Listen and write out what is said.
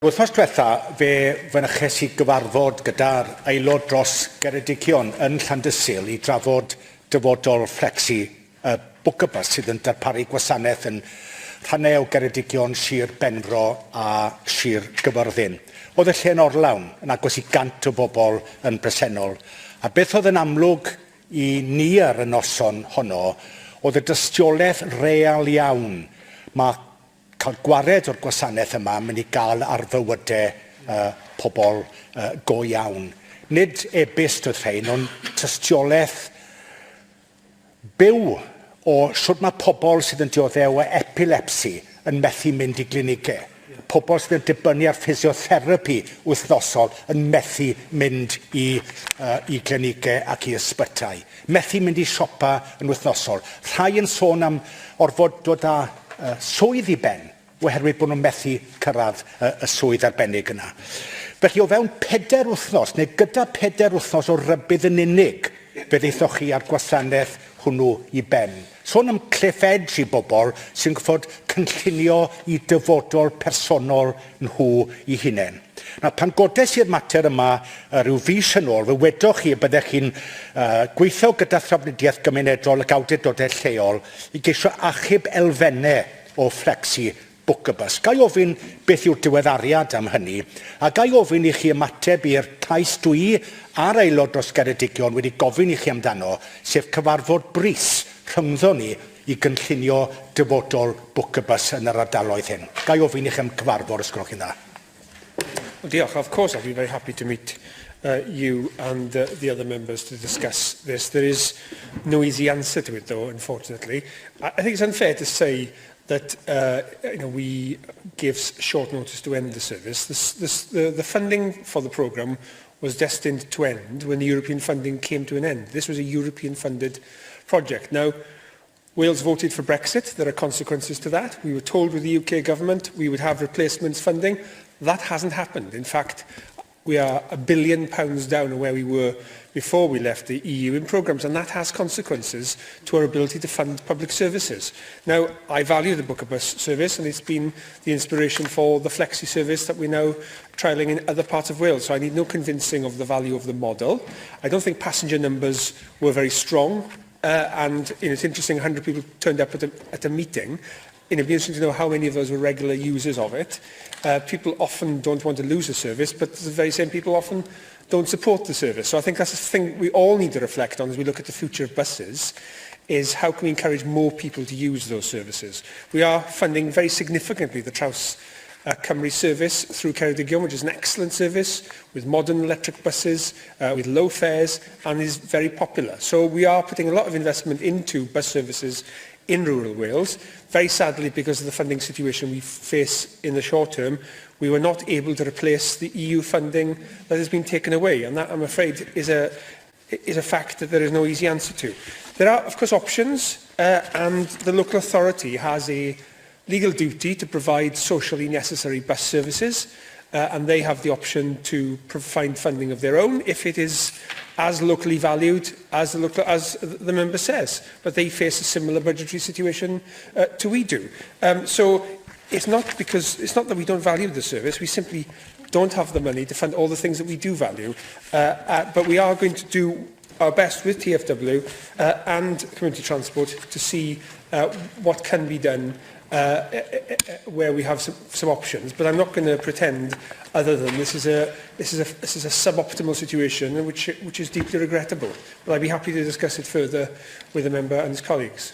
Wythnos diwetha, fe fynychus i gyfarfod gyda'r aelod dros Geredigion yn Llandysul i drafod dyfodol Fflecsi, bwcabus sydd yn darparu gwasanaeth yn rhannau o Geredigion, Sir Benfro a Sir Gyfyrddin. Oedd y lle'n orlawn yn agos i 100 o bobl yn bresennol, a beth oedd yn amlwg i ni ar y noson honno oedd y dystiolaeth real iawn mae cael gwared o'r gwasanaeth yma yn mynd i gael ar fywydau pobl go iawn. Nid e-byst oedd rhain, ond tystiolaeth byw o sut mae pobl sydd yn dioddef o epilepsi yn methu mynd i glinigau. Pobl sydd yn dibynnu ar ffisiotherapi wythnosol yn methu mynd i glinigau ac i ysbytau. Methu mynd i siopa yn wythnosol. Rhai yn sôn am orfod dod â swydd i ben, oherwydd bod nhw'n methu cyrraedd y swydd arbennig yna. Felly o fewn 4 wythnos, neu gyda 4 wythnos o rybydd yn unig, fe ddeithoch chi ar gwasanaeth hwnnw i ben. Sôn am cliff edge i bobl sy'n gyffod cynllunio i dyfodol personol nhw i hunain. Pan godes i'r mater yma rhyw fis yn ôl, fe wedoch chi y byddech chi'n gweithio gyda thrafnidiaeth gymunedol ac awdurdodau lleol i geisio achub elfennau o Fflecsi bwcabus. Gai ofyn beth yw'r diweddariad am hynny, a gai ofyn i chi ymateb i'r cais dwi a'r aelod dros Geredigion wedi gofyn i chi amdano, sef cyfarfod brys rhyngddo ni i gynllunio dyfodol bwcabus yn yr ardaloedd hyn. Gai ofyn i chi am cyfarfod, os gwelwch chi'n dda. Well, Diolch. Of course, I'd be very happy to meet you and the other members to discuss this. There is no easy answer to it, though, unfortunately. I think it's unfair to say that we give short notice to end the service. The funding for the programme was destined to end when the European funding came to an end. This was a European-funded project. Now, Wales voted for Brexit. There are consequences to that. We were told with the UK government we would have replacements funding. That hasn't happened. In fact, we are £1 billion down on where we were before we left the EU in programmes, and that has consequences to our ability to fund public services. Now, I value the Bookabus service, and it's been the inspiration for the Fflecsi service that we're now trialling in other parts of Wales, so I need no convincing of the value of the model. I don't think passenger numbers were very strong, and it's interesting, 100 people turned up at a meeting. It'd be interesting to know how many of those were regular users of it. People often don't want to lose a service, but the very same people often don't support the service. So I think that's a thing we all need to reflect on as we look at the future of buses, is how can we encourage more people to use those services. We are funding very significantly the Traws Cymru service through Ceredigion, which is an excellent service with modern electric buses, with low fares, and is very popular. So we are putting a lot of investment into bus services in rural Wales. Very sadly, because of the funding situation we face in the short term, we were not able to replace the EU funding that has been taken away, and that, I'm afraid, is a fact that there is no easy answer to. There are, of course, options, and the local authority has a legal duty to provide socially necessary bus services, and they have the option to find funding of their own if it is as locally valued as the member says. But they face a similar budgetary situation to we do. So it's not that we don't value the service, we simply don't have the money to fund all the things that we do value. But we are going to do our best with TFW and community transport to see what can be done where we have some options, but I'm not going to pretend other than this is a suboptimal situation which is deeply regrettable. But I'd be happy to discuss it further with the member and his colleagues.